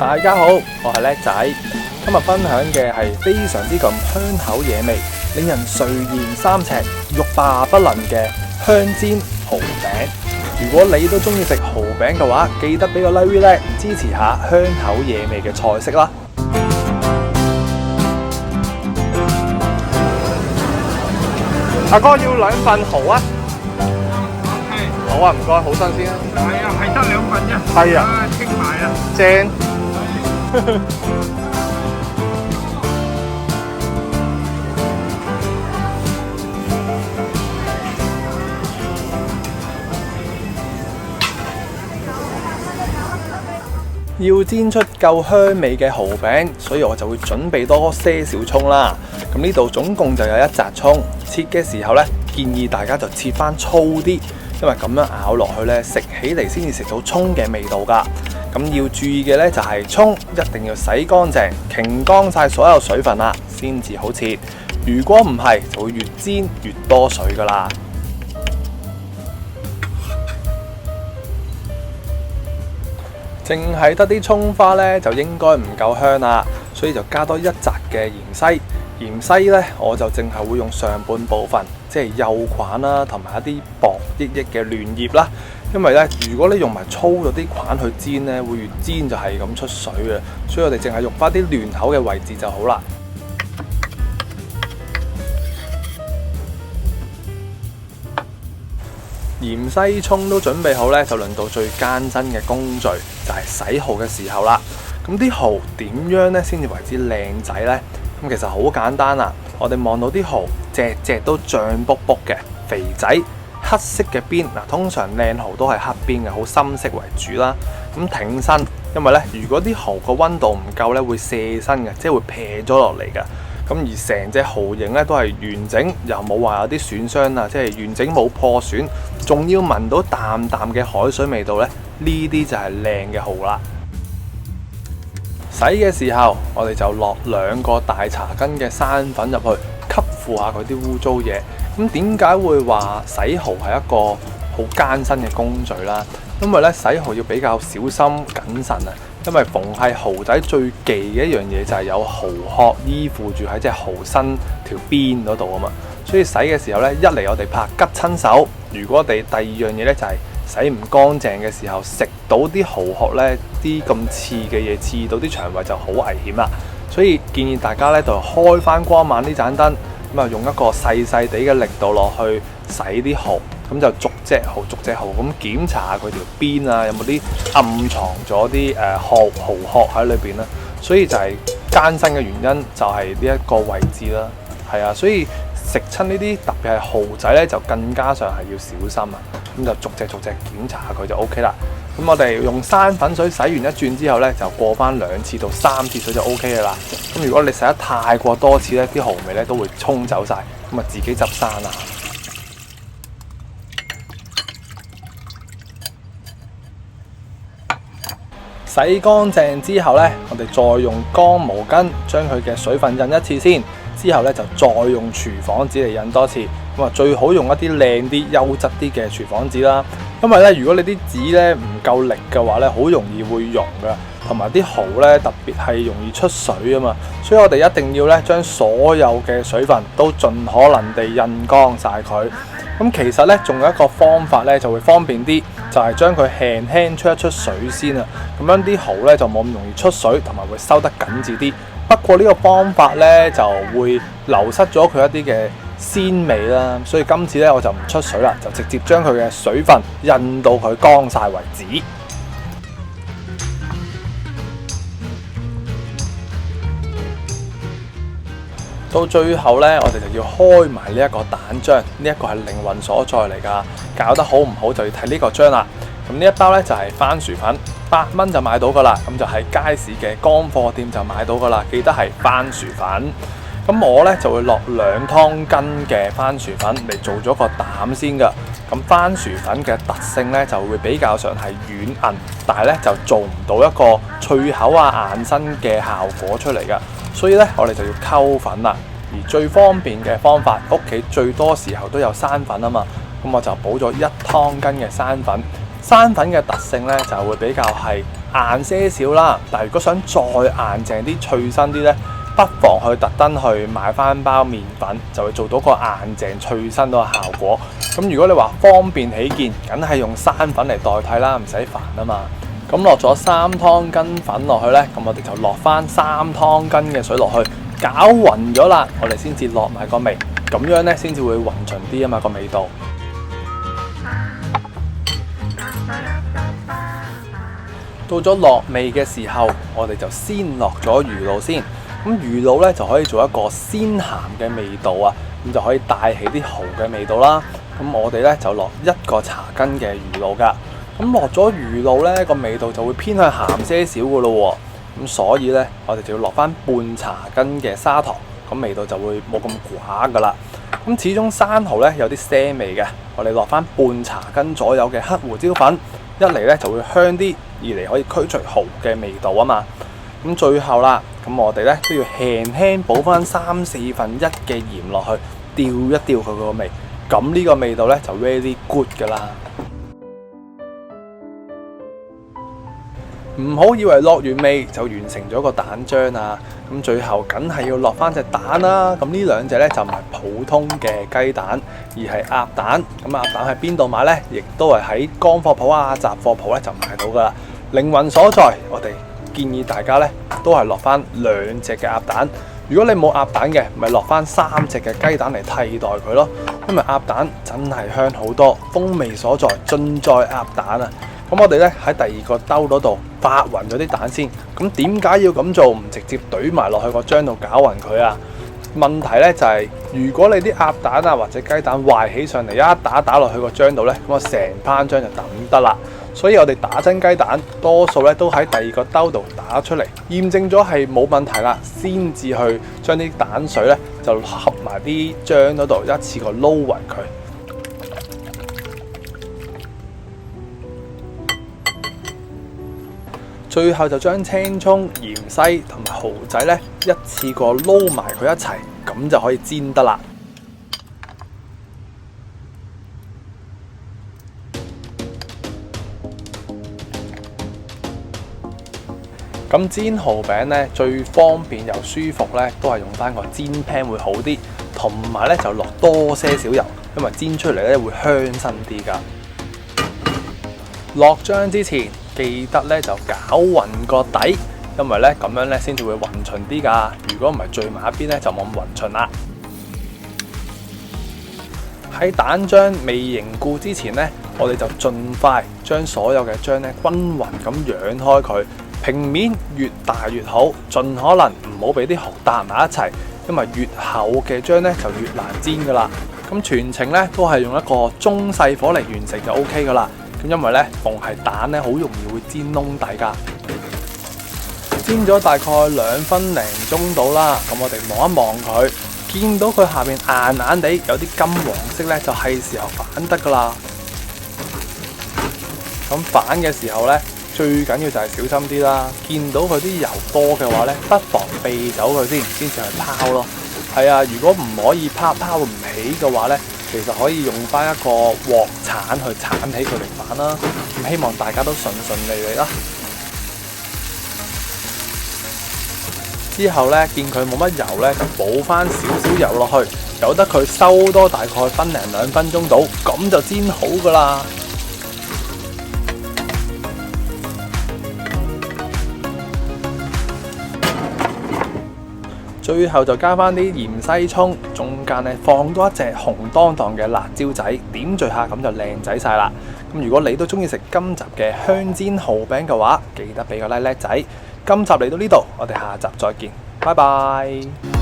大家好，我係叻仔，今日分享嘅係非常之咁香口惹味，令人垂涎三尺、欲罷不能嘅香煎蠔餅。如果你都中意食蠔餅嘅話，記得俾個 like 咧，支持下香口惹味嘅菜式啦。阿哥要2份蠔啊！好啊，唔該，好新鮮啊！係啊，係得2份啫。係啊，清埋啊，正。要煎出夠香味嘅蠔餅，所以我就會準備多些少蔥啦。咁呢度總共就有1紮蔥，切嘅時候呢，建議大家就切翻粗啲，因為咁樣咬落去呢，食起嚟先至食到蔥嘅味道噶。咁要注意嘅呢，就係蔥一定要洗乾淨，擎乾晒所有水分啦，先至好切。如果唔係，就會越煎越多水噶啦。淨係得啲蔥花呢，就應該唔夠香啦，所以就加多1紮嘅芫茜。芫茜呢，我就淨係會用上半部分，即係幼菌啦，同埋一啲薄益嘅嫩葉啦。因為呢，如果你用埋粗咗啲菌去煎呢，會越煎就係咁出水嘅，所以我哋淨係用翻啲嫩口嘅位置就好啦。芫茜蔥都準備好呢，就輪到最艱辛嘅工序，就係洗蠔嘅時候啦。咁啲蠔點樣呢先至為之靚仔呢？咁其實好簡單啦。我哋望到啲蠔隻隻都脹卜卜嘅，肥仔，黑色嘅邊嗱，通常靚蠔都係黑邊嘅，好深色為主啦。咁挺身，因為呢，如果啲蠔個溫度唔夠呢，會卸身嘅，即係會撇咗落嚟嘅。咁而成隻蠔形咧都係完整，又冇話有啲損傷啊，即係完整冇破損，仲要聞到淡淡嘅海水味道咧，呢啲就係靚嘅蠔啦。洗嘅時候，我哋就落2個大茶羹嘅生粉入去，吸附下佢啲污糟嘢。咁點解會話洗蠔係一個好艱辛嘅工序啦？因為咧洗蠔要比較小心謹慎啊。因為逢係蠔仔最忌嘅一樣嘢就係有蠔殼依附住喺隻蠔身條邊嗰度啊嘛，所以洗嘅時候呢，一嚟我哋怕拮親手，如果我哋第二樣嘢呢，就係洗唔乾淨嘅時候，食到啲蠔殼呢，啲咁刺嘅嘢刺到啲腸胃就好危險啦。所以建議大家呢，就開翻光猛呢盞燈，咁啊用一個細細地嘅力度落去洗啲蠔。咁就逐隻蠔咁檢查下佢條邊啊，有冇啲暗藏咗啲蠔殼喺裏邊啦。所以就係艱辛嘅原因就係呢一個位置啦。係啊，所以食親呢啲特別係蠔仔咧，就更加上係要小心啊。咁就逐隻檢查下佢就 OK 啦。咁我哋用生粉水洗完一轉之後咧，就過翻2次到3次水就 OK 嘅啦。咁如果你洗得太過多次咧，啲蠔味咧都會沖走晒，咁啊自己執生啦。洗乾淨之後呢，我哋再用乾毛巾將佢嘅水分印1次先，之後呢，就再用廚房紙嚟印多次。咁啊，最好用一啲靚啲、優質啲嘅廚房紙啦。因為呢，如果你啲紙呢唔夠力嘅話呢，好容易會溶噶，同埋啲蠔呢特別係容易出水啊嘛。所以我哋一定要呢將所有嘅水分都盡可能地印乾晒佢。咁其實呢，仲有一個方法呢就會方便啲，就係將佢輕輕出一出水先啊。咁樣啲蠔呢就冇咁容易出水，同埋會收得緊緻啲。不過呢個方法呢就會流失咗佢一啲嘅鮮味啦，所以今次呢我就唔出水啦，就直接將佢嘅水分印到佢乾晒為止。到最後呢，我哋就要開埋呢一個蛋漿，呢一個係靈魂所在嚟㗎。搞得好唔好就要睇呢個漿啦。咁呢一包呢，就係番薯粉，8蚊就買到㗎啦。咁就喺街市嘅乾貨店就買到㗎啦。記得係番薯粉。咁我呢，就會落2湯羹嘅番薯粉嚟做咗個膽先㗎。咁番薯粉嘅特性呢，就會比較上係軟韌，但係呢，就做唔到一個脆口啊硬身嘅效果出嚟㗎。所以咧，我哋就要溝粉啦。而最方便嘅方法，屋企最多時候都有生粉啊嘛。咁我就補咗1湯羹嘅生粉，生粉嘅特性咧就會比較係硬些少啦，但係如果想再硬淨啲、脆身啲咧，不妨去特登去買翻包麵粉，就會做到個硬淨脆身嗰個效果。咁如果你話方便起見，梗係用生粉嚟代替啦，唔使煩啊嘛。咁落咗3湯羹粉落去咧，咁我哋就落翻3湯羹嘅水落去，攪勻咗啦，我哋先至落埋個味，咁樣咧先至會勻循啲啊嘛個味道。到咗落味嘅時候，我哋就先落咗魚露先。咁魚露咧就可以做一個鮮鹹嘅味道啊，咁就可以帶起啲蠔嘅味道啦。咁我哋咧就落1個茶羹嘅魚露噶。咁落咗魚露咧，個味道就會偏向鹹些少噶咯。咁所以咧，我哋就要落翻半茶羹嘅砂糖，咁味道就會冇咁寡噶啦。咁始終生蠔咧有啲腥味嘅，我哋落翻半茶羹左右嘅黑胡椒粉，一嚟咧就會香啲，二嚟可以驅除蠔嘅味道啊嘛。咁最後啦，咁我哋咧都要輕輕補翻3/4嘅鹽落去，調一調佢個味，咁呢個味道咧就 very good 噶啦。唔好以為落完味就完成咗個蛋漿啊！咁最後梗係要落翻隻蛋啦。咁呢兩隻咧就唔係普通嘅雞蛋，而係鴨蛋。咁鴨蛋喺邊度買呢？亦都係喺乾貨鋪啊、雜貨鋪咧就買到噶啦。靈魂所在，我哋建議大家咧都係落翻2隻嘅鴨蛋。如果你冇鴨蛋嘅，咪落翻3隻嘅雞蛋嚟替代佢咯。因為鴨蛋真係香好多，風味所在盡在鴨蛋啊！咁我哋咧喺第2個兜嗰度發勻咗啲蛋先。咁點解要咁做？唔直接懟埋落去個漿度攪勻佢啊？問題咧就係，如果你啲鴨蛋啊或者雞蛋壞起上嚟，一打落去個漿度咧，咁我成班漿就抌得啦。所以我哋打真雞蛋，多數咧都喺第2個兜度打出嚟，驗證咗係冇問題啦，先至去將啲蛋水咧就合埋啲漿嗰度，一次過撈勻佢。最後就將青葱、芫茜同埋蠔仔咧一次過撈埋佢一齊，咁就可以煎得啦。咁煎蠔餅咧最方便又舒服咧，都係用翻個煎 pan 會好啲，同埋咧就落多些少油，因為煎出嚟咧會香身啲噶。落漿之前，記得咧就攪勻個底，因為咧咁樣咧先至會勻循啲噶。如果唔係聚埋一邊咧，就冇咁勻循啦。喺蛋漿未凝固之前咧，我哋就盡快將所有嘅漿咧均勻咁揚開佢，平面越大越好，盡可能唔好俾啲蠔搭埋一齊，因為越厚嘅漿咧就越難煎噶啦。咁全程咧都係用一個中細火嚟完成就 OK 噶啦。因為咧，逢係蛋咧，好容易會煎窿底噶。煎咗大概2分零鐘到啦，咁我哋望一望佢，見到佢下面硬硬地有啲金黃色咧，就係時候反得噶啦。咁反嘅時候咧，最緊要就係小心啲啦。見到佢啲油多嘅話咧，不妨避走佢先至去拋咯。係啊，如果唔可以拋唔起嘅話咧，其實可以用翻一個鑊鏟去鏟起佢嚟反啦。咁希望大家都順利啦。之後咧，見佢冇乜油咧，就補翻少少油落去，由得佢收多大概1零2分鐘到，咁就煎好噶啦。最後就加翻啲芫茜葱，中間咧放多一隻紅當當嘅辣椒仔，點綴下咁就靚仔晒啦。咁如果你都中意食今集嘅香煎蠔餅嘅話，記得俾個 like 仔。今集嚟到呢度，我哋下集再見，拜拜。